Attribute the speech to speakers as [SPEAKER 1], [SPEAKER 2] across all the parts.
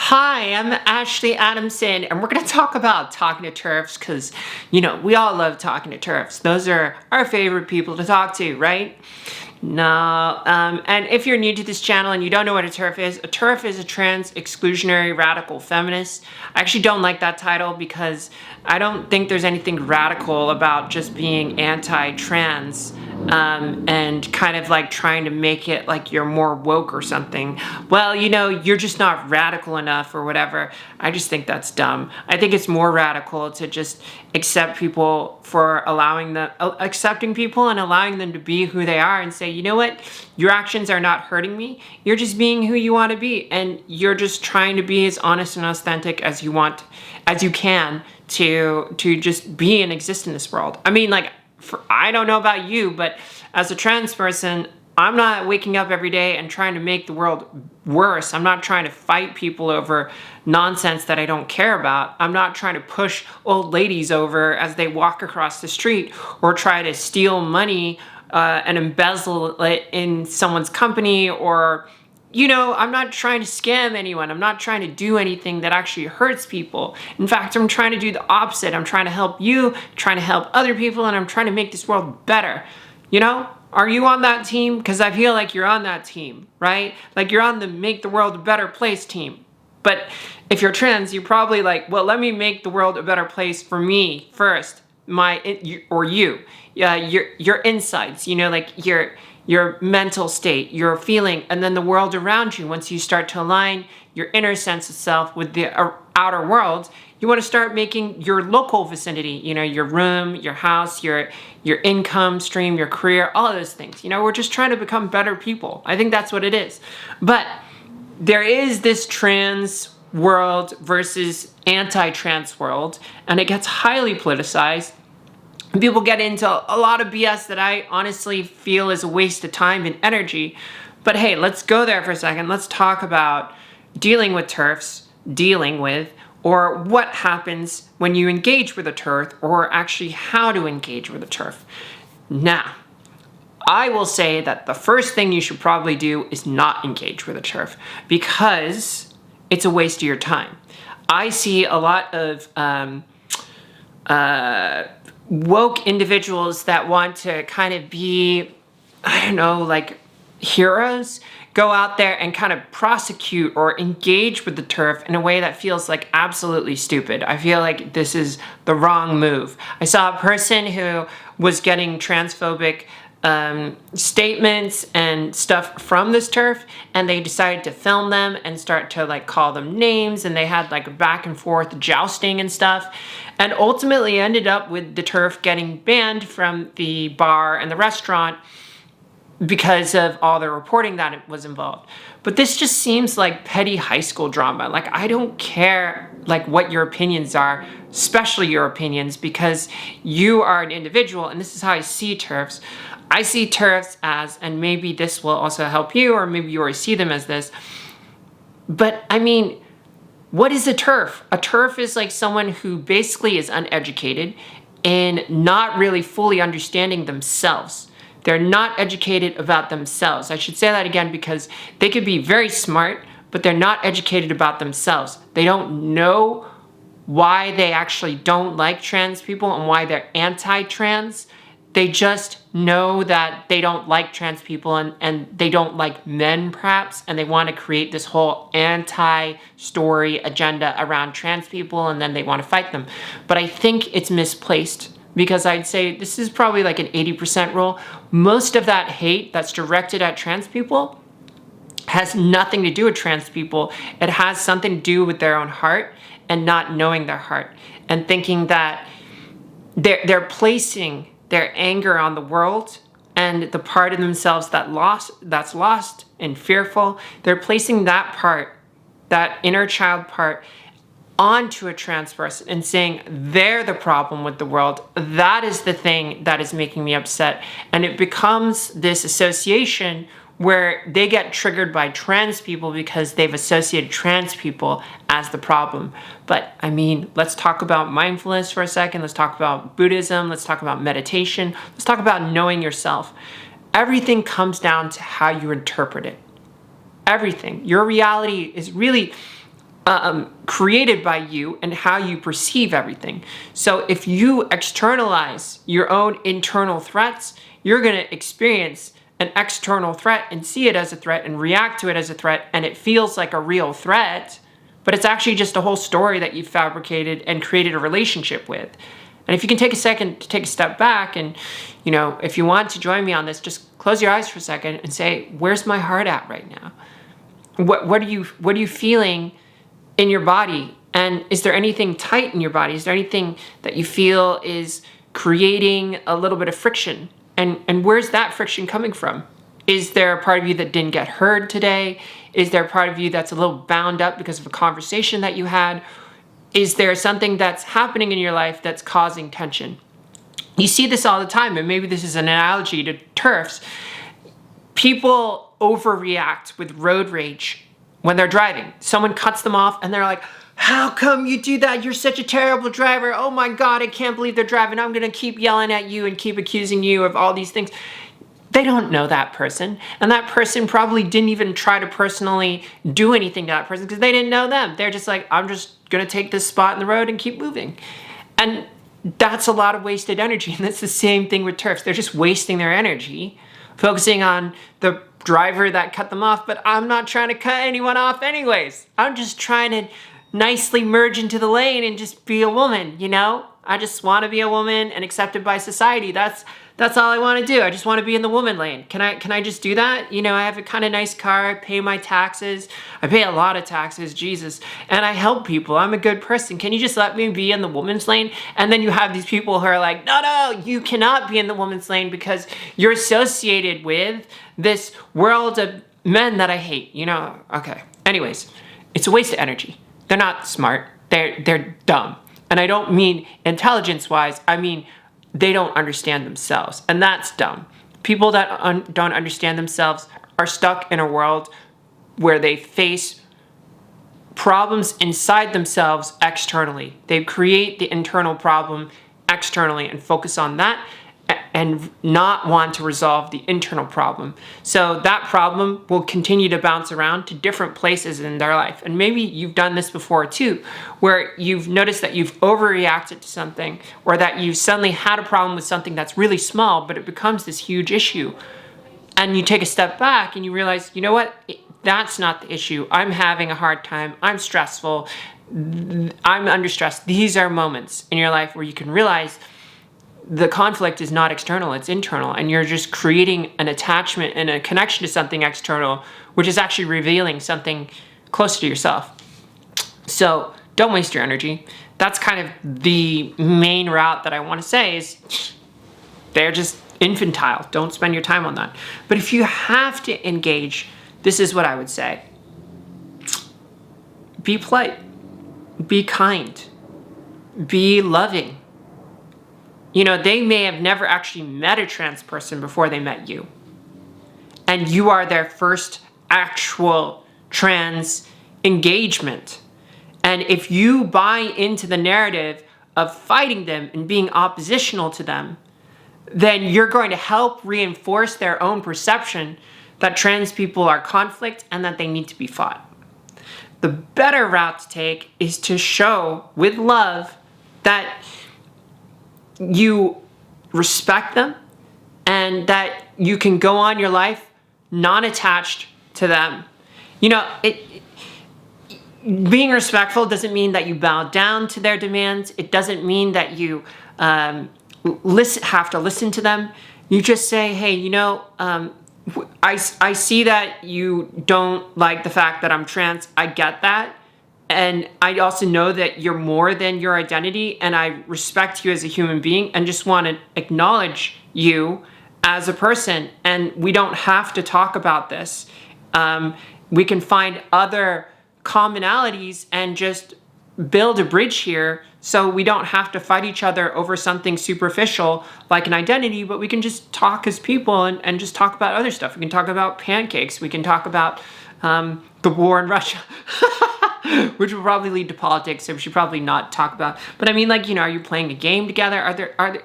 [SPEAKER 1] Hi, I'm Ashley Adamson, and we're going to talk about talking to TERFs because, we all love talking to TERFs. Those are our favorite people to talk to, right? No, and if you're new to this channel and you don't know what a TERF is a trans exclusionary radical feminist. I actually don't like that title because I don't think there's anything radical about just being anti-trans and kind of like trying to make it like you're more woke or something. Well, you're just not radical enough or whatever. I just think that's dumb. I think it's more radical to just accept people for accepting people and allowing them to be who they are and say, you know what, your actions are not hurting me. You're just being who you want to be, and you're just trying to be as honest and authentic as you can to just be and exist in this world. I mean, I don't know about you, but as a trans person, I'm not waking up every day and trying to make the world worse. I'm not trying to fight people over nonsense that I don't care about. I'm not trying to push old ladies over as they walk across the street or try to steal money and embezzle it in someone's company, or I'm not trying to scam anyone. I'm not trying to do anything that actually hurts people. In fact, I'm trying to do the opposite. I'm trying to help you, trying to help other people, and I'm trying to make this world better. Are you on that team? Because I feel like you're on that team, right? Like you're on the make the world a better place team. But if you're trans, you're probably like, well, let me make the world a better place for me first, you. Your insides, like your mental state, your feeling, and then the world around you. Once you start to align your inner sense of self with the outer world, you want to start making your local vicinity, your room, your house, your income stream, your career, all of those things. We're just trying to become better people. I think that's what it is. But there is this trans world versus anti-trans world, and it gets highly politicized. People get into a lot of BS that I honestly feel is a waste of time and energy. But hey, let's go there for a second. Let's talk about dealing with TERFs, or what happens when you engage with a TERF, or actually how to engage with a TERF. Now, I will say that the first thing you should probably do is not engage with a TERF, because it's a waste of your time. I see a lot of woke individuals that want to kind of be, like heroes, go out there and kind of prosecute or engage with the TERF in a way that feels like absolutely stupid. I feel like this is the wrong move. I saw a person who was getting transphobic statements and stuff from this TERF, and they decided to film them and start to call them names, and they had a back and forth jousting and stuff, and ultimately ended up with the TERF getting banned from the bar and the restaurant because of all the reporting that was involved. But this just seems like petty high school drama. I don't care what your opinions are, especially your opinions, because you are an individual, and this is how I see TERFs. I see TERFs as, and maybe this will also help you, or maybe you already see them as this, but I mean, what is a TERF? A TERF is someone who basically is uneducated and not really fully understanding themselves. They're not educated about themselves. I should say that again, because they could be very smart, but they're not educated about themselves. They don't know why they actually don't like trans people and why they're anti-trans. They just know that they don't like trans people and they don't like men, perhaps, and they want to create this whole anti-story agenda around trans people, and then they want to fight them. But I think it's misplaced, because I'd say this is probably an 80% rule. Most of that hate that's directed at trans people has nothing to do with trans people. It has something to do with their own heart and not knowing their heart, and thinking that they're placing their anger on the world and the part of themselves that's lost and fearful. They're placing that part, that inner child part, onto a trans person and saying they're the problem with the world. That is the thing that is making me upset. And it becomes this association where they get triggered by trans people because they've associated trans people as the problem. But I mean, let's talk about mindfulness for a second. Let's talk about Buddhism. Let's talk about meditation. Let's talk about knowing yourself. Everything comes down to how you interpret it. Everything. Your reality is really created by you and how you perceive everything. So if you externalize your own internal threats, you're going to experience an external threat and see it as a threat and react to it as a threat, and it feels like a real threat, but it's actually just a whole story that you've fabricated and created a relationship with. And if you can take a second to take a step back and, if you want to join me on this, just close your eyes for a second and say, where's my heart at right now? What are you feeling in your body? And is there anything tight in your body? Is there anything that you feel is creating a little bit of friction? And where's that friction coming from? Is there a part of you that didn't get heard today? Is there a part of you that's a little bound up because of a conversation that you had? Is there something that's happening in your life that's causing tension? You see this all the time, and maybe this is an analogy to TERFs. People overreact with road rage when they're driving. Someone cuts them off and they're like, how come you do that? You're such a terrible driver. Oh my God, I can't believe they're driving. I'm gonna keep yelling at you and keep accusing you of all these things. They don't know that person. And that person probably didn't even try to personally do anything to that person because they didn't know them. They're just like, I'm just gonna take this spot in the road and keep moving. And that's a lot of wasted energy. And that's the same thing with TERFs. They're just wasting their energy, focusing on the driver that cut them off, but I'm not trying to cut anyone off anyways. I'm just trying to nicely merge into the lane and just be a woman, I just want to be a woman and accepted by society. That's all I want to do. I just want to be in the woman lane. Can I just do that? I have a kind of nice car. I pay my taxes. I pay a lot of taxes, Jesus. And I help people. I'm a good person. Can you just let me be in the woman's lane? And then you have these people who are like, no, you cannot be in the woman's lane because you're associated with this world of men that I hate, Okay. Anyways, it's a waste of energy. They're not smart. They're dumb. And I don't mean intelligence-wise. I mean they don't understand themselves. And that's dumb. People that don't understand themselves are stuck in a world where they face problems inside themselves externally. They create the internal problem externally and focus on that and not want to resolve the internal problem. So that problem will continue to bounce around to different places in their life. And maybe you've done this before too, where you've noticed that you've overreacted to something, or that you've suddenly had a problem with something that's really small, but it becomes this huge issue. And you take a step back and you realize, that's not the issue. I'm having a hard time. I'm stressful. I'm under stress. These are moments in your life where you can realize the conflict is not external, it's internal, and you're just creating an attachment and a connection to something external, which is actually revealing something close to yourself. So don't waste your energy. That's kind of the main route that I want to say is they're just infantile. Don't spend your time on that. But if you have to engage, this is what I would say. Be polite, be kind, be loving. They may have never actually met a trans person before they met you. And you are their first actual trans engagement. And if you buy into the narrative of fighting them and being oppositional to them, then you're going to help reinforce their own perception that trans people are conflict and that they need to be fought. The better route to take is to show with love that you respect them and that you can go on your life non-attached to them. Being respectful doesn't mean that you bow down to their demands. It doesn't mean that you have to listen to them. You just say, hey, I see that you don't like the fact that I'm trans. I get that. And I also know that you're more than your identity, and I respect you as a human being and just want to acknowledge you as a person. And we don't have to talk about this. We can find other commonalities and just build a bridge here so we don't have to fight each other over something superficial like an identity, but we can just talk as people and just talk about other stuff. We can talk about pancakes. We can talk about the war in Russia. Which will probably lead to politics, so we should probably not talk about. But I mean, are you playing a game together?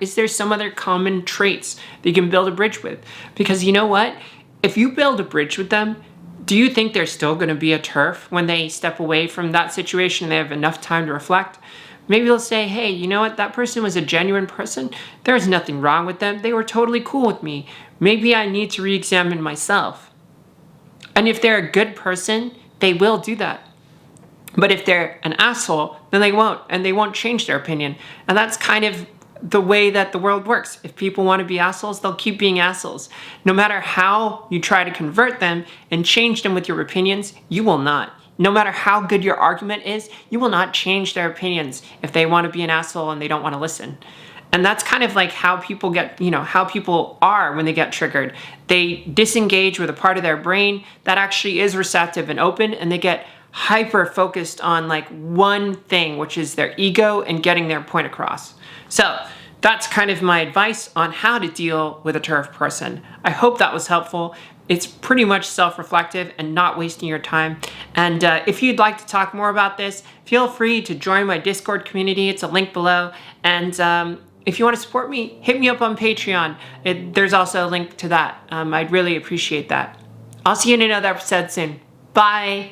[SPEAKER 1] Is there some other common traits that you can build a bridge with? Because you know what? If you build a bridge with them, Do you think there's still going to be a TERF when they step away from that situation and they have enough time to reflect? Maybe they'll say, hey, you know what? That person was a genuine person. There's nothing wrong with them. They were totally cool with me. Maybe I need to re-examine myself. And if they're a good person, they will do that. But if they're an asshole, then they won't, and they won't change their opinion. And that's kind of the way that the world works. If people want to be assholes, they'll keep being assholes. No matter how you try to convert them and change them with your opinions, you will not. No matter how good your argument is, you will not change their opinions if they want to be an asshole and they don't want to listen. And that's kind of like how people get, how people are when they get triggered. They disengage with a part of their brain that actually is receptive and open, and they get hyper focused on like one thing, which is their ego and getting their point across. So that's kind of my advice on how to deal with a TERF person. I hope that was helpful. It's pretty much self-reflective and not wasting your time. And if you'd like to talk more about this, feel free to join my Discord community. It's a link below. And if you want to support me, hit me up on Patreon. There's also a link to that. I'd really appreciate that. I'll see you in another episode soon. Bye.